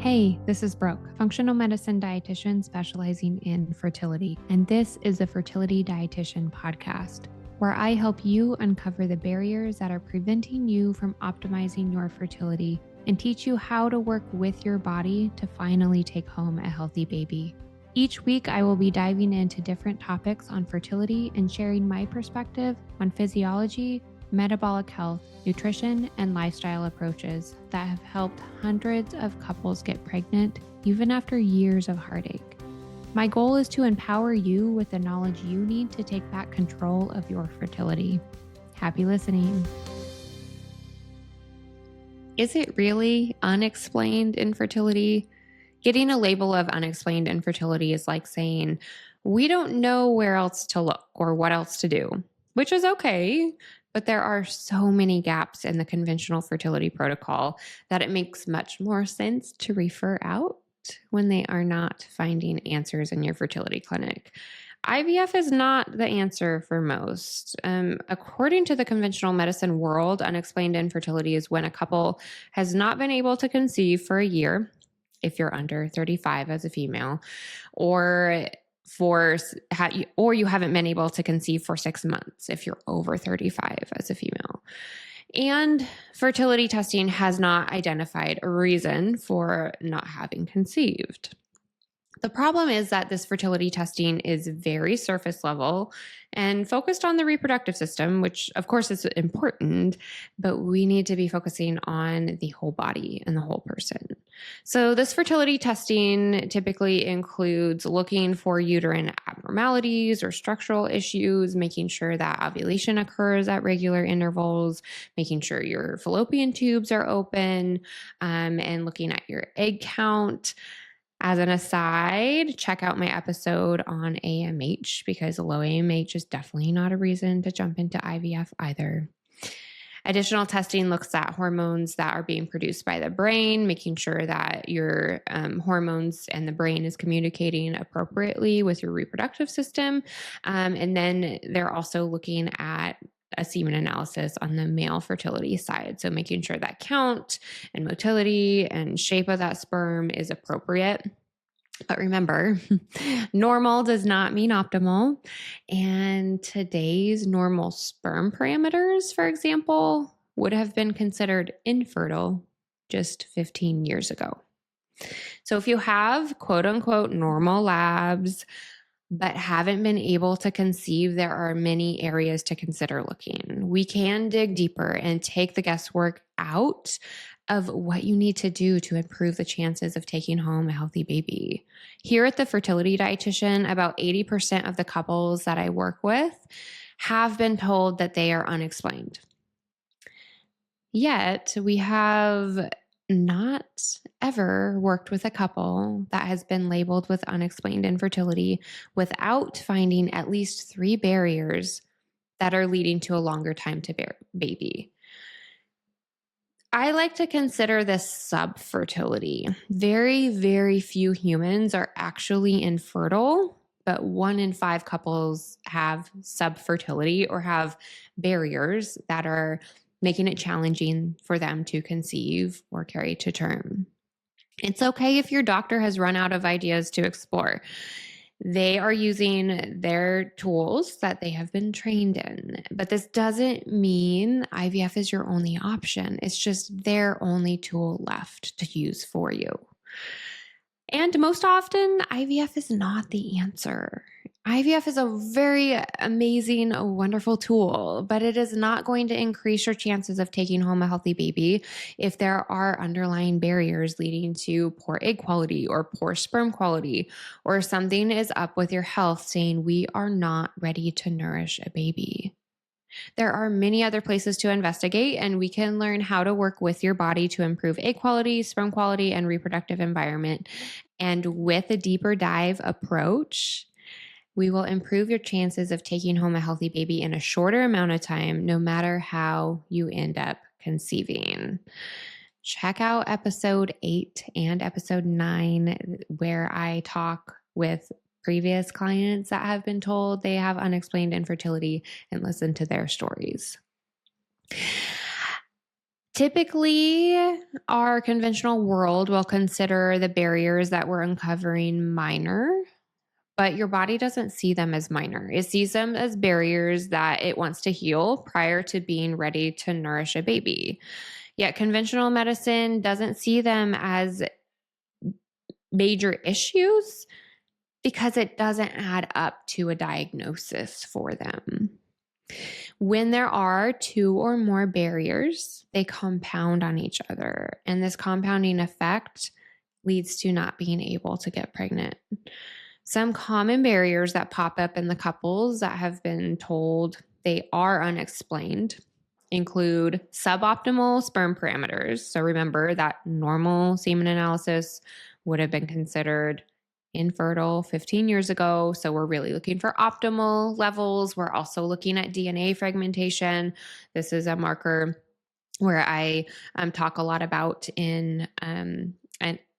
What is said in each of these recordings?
Hey, this is Brooke, functional medicine dietitian specializing in fertility, and this is the Fertility Dietitian podcast, where I help you uncover the barriers that are preventing you from optimizing your fertility and teach you how to work with your body to finally take home a healthy baby. Each week, I will be diving into different topics on fertility and sharing my perspective on physiology, metabolic health, nutrition, and lifestyle approaches that have helped hundreds of couples get pregnant even after years of heartache. My goal is to empower you with the knowledge you need to take back control of your fertility. Happy listening. Is it really unexplained infertility? Getting a label of unexplained infertility is like saying, we don't know where else to look or what else to do, which is okay. But there are so many gaps in the conventional fertility protocol that it makes much more sense to refer out when they are not finding answers in your fertility clinic. IVF is not the answer for most. According to the conventional medicine world, unexplained infertility is when a couple has not been able to conceive for a year, if you're under 35 as a female, or you haven't been able to conceive for 6 months if you're over 35 as a female. And fertility testing has not identified a reason for not having conceived. The problem is that this fertility testing is very surface level and focused on the reproductive system, which of course is important, but we need to be focusing on the whole body and the whole person. So this fertility testing typically includes looking for uterine abnormalities or structural issues, making sure that ovulation occurs at regular intervals, making sure your fallopian tubes are open, and looking at your egg count. As an aside, check out my episode on AMH because low AMH is definitely not a reason to jump into IVF either. Additional testing looks at hormones that are being produced by the brain, making sure that your hormones and the brain is communicating appropriately with your reproductive system. And then they're also looking at a semen analysis on the male fertility side. So making sure that count and motility and shape of that sperm is appropriate. But remember, normal does not mean optimal. And today's normal sperm parameters, for example, would have been considered infertile just 15 years ago. So if you have quote unquote normal labs, but haven't been able to conceive, there are many areas to consider looking. We can dig deeper and take the guesswork out of what you need to do to improve the chances of taking home a healthy baby. Here at the Fertility Dietitian, about 80% of the couples that I work with have been told that they are unexplained. Yet we have not ever worked with a couple that has been labeled with unexplained infertility without finding at least 3 barriers that are leading to a longer time to bear baby. I like to consider this subfertility. Very, very few humans are actually infertile, but 1 in 5 couples have subfertility or have barriers that are making it challenging for them to conceive or carry to term. It's okay if your doctor has run out of ideas to explore. They are using their tools that they have been trained in, but this doesn't mean IVF is your only option. It's just their only tool left to use for you. And most often, IVF is not the answer. IVF is a very amazing, wonderful tool, but it is not going to increase your chances of taking home a healthy baby if there are underlying barriers leading to poor egg quality or poor sperm quality, or something is up with your health saying we are not ready to nourish a baby. There are many other places to investigate, and we can learn how to work with your body to improve egg quality, sperm quality, and reproductive environment. And with a deeper dive approach, we will improve your chances of taking home a healthy baby in a shorter amount of time, no matter how you end up conceiving. Check out episode 8 and episode 9, where I talk with previous clients that have been told they have unexplained infertility and listen to their stories. Typically, our conventional world will consider the barriers that we're uncovering minor, but your body doesn't see them as minor. It sees them as barriers that it wants to heal prior to being ready to nourish a baby. Yet conventional medicine doesn't see them as major issues because it doesn't add up to a diagnosis for them. When there are two or more barriers, they compound on each other, and this compounding effect leads to not being able to get pregnant. Some common barriers that pop up in the couples that have been told they are unexplained include suboptimal sperm parameters. So remember that normal semen analysis would have been considered infertile 15 years ago. So we're really looking for optimal levels. We're also looking at DNA fragmentation. This is a marker where I talk a lot about in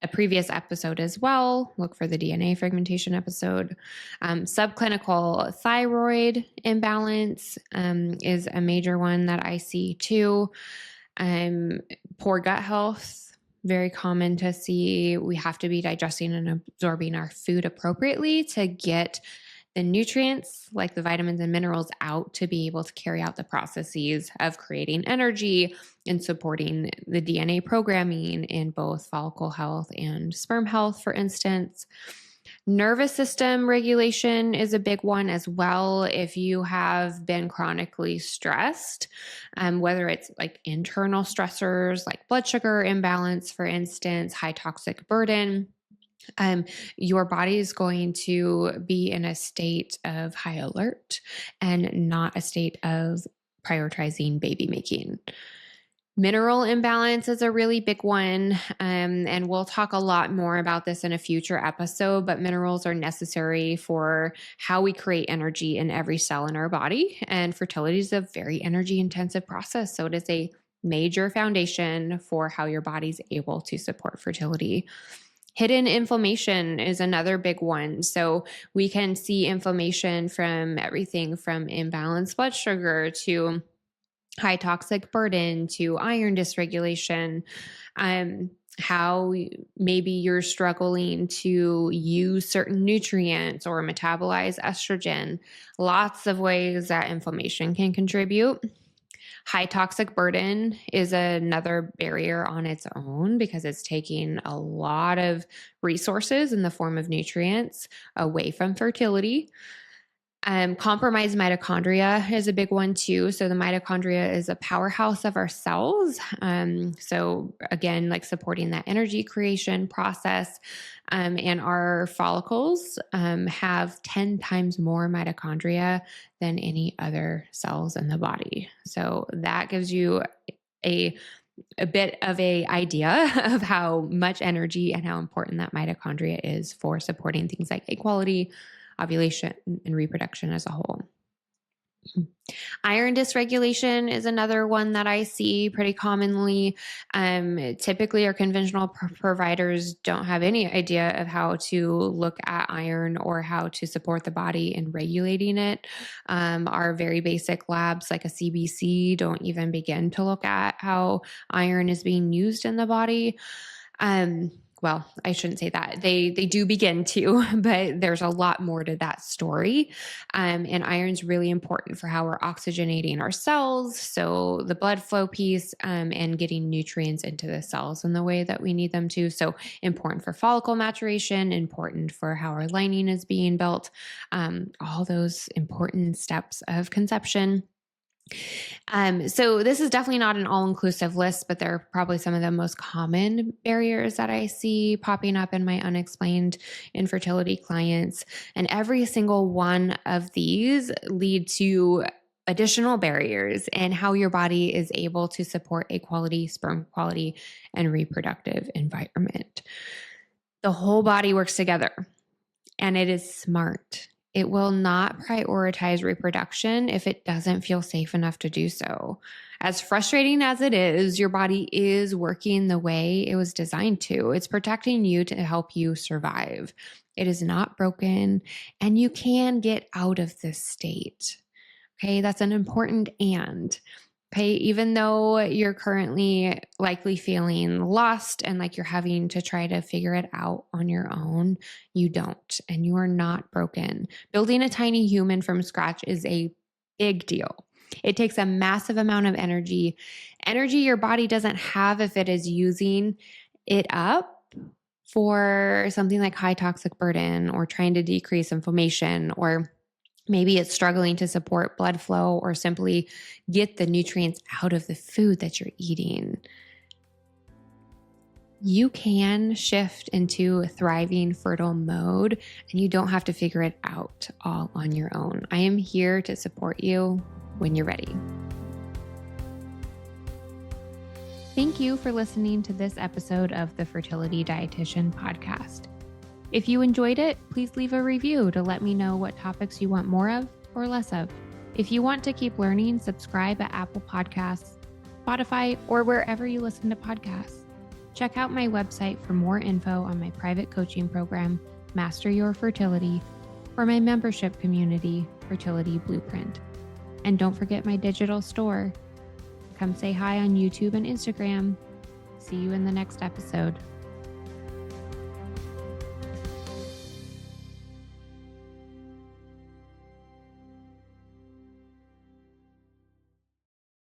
a previous episode as well. Look for the DNA fragmentation episode. Subclinical thyroid imbalance is a major one that I see too. Poor gut health, very common to see. We have to be digesting and absorbing our food appropriately to get the nutrients like the vitamins and minerals out to be able to carry out the processes of creating energy and supporting the DNA programming in both follicle health and sperm health, for instance. Nervous system regulation is a big one as well. If you have been chronically stressed, whether it's like internal stressors like blood sugar imbalance, for instance, high toxic burden, your body is going to be in a state of high alert and not a state of prioritizing baby making. Mineral imbalance is a really big one, and we'll talk a lot more about this in a future episode, but minerals are necessary for how we create energy in every cell in our body, and fertility is a very energy intensive process, so it is a major foundation for how your body's able to support fertility. Hidden inflammation is another big one. So we can see inflammation from everything from imbalanced blood sugar to high toxic burden to iron dysregulation. How maybe you're struggling to use certain nutrients or metabolize estrogen. Lots of ways that inflammation can contribute. High toxic burden is another barrier on its own because it's taking a lot of resources in the form of nutrients away from fertility. Compromised mitochondria is a big one too. So the mitochondria is a powerhouse of our cells. So again, like supporting that energy creation process. And our follicles have 10 times more mitochondria than any other cells in the body. So that gives you a bit of a idea of how much energy and how important that mitochondria is for supporting things like egg quality, ovulation, and reproduction as a whole. Iron dysregulation is another one that I see pretty commonly. Typically, our conventional providers don't have any idea of how to look at iron or how to support the body in regulating it. Our very basic labs, like a CBC, don't even begin to look at how iron is being used in the body. Well, I shouldn't say that. They do begin to, but there's a lot more to that story. And iron's really important for how we're oxygenating our cells. So the blood flow piece and getting nutrients into the cells in the way that we need them to. So important for follicle maturation, important for how our lining is being built, all those important steps of conception. So this is definitely not an all-inclusive list, but they're probably some of the most common barriers that I see popping up in my unexplained infertility clients. And every single one of these lead to additional barriers in how your body is able to support a quality sperm quality and reproductive environment. The whole body works together, and it is smart. It will not prioritize reproduction if it doesn't feel safe enough to do so. As frustrating as it is, your body is working the way it was designed to. It's protecting you to help you survive. It is not broken, and you can get out of this state. Okay, that's an important and. Even though you're currently likely feeling lost and like you're having to try to figure it out on your own, you don't, and you are not broken. Building a tiny human from scratch is a big deal. It takes a massive amount of energy your body doesn't have if it is using it up for something like high toxic burden or trying to decrease inflammation, or maybe it's struggling to support blood flow or simply get the nutrients out of the food that you're eating. You can shift into thriving fertile mode, and you don't have to figure it out all on your own. I am here to support you when you're ready. Thank you for listening to this episode of the Fertility Dietitian podcast. If you enjoyed it, please leave a review to let me know what topics you want more of or less of. If you want to keep learning, subscribe at Apple Podcasts, Spotify, or wherever you listen to podcasts. Check out my website for more info on my private coaching program, Master Your Fertility, or my membership community, Fertility Blueprint. And don't forget my digital store. Come say hi on YouTube and Instagram. See you in the next episode.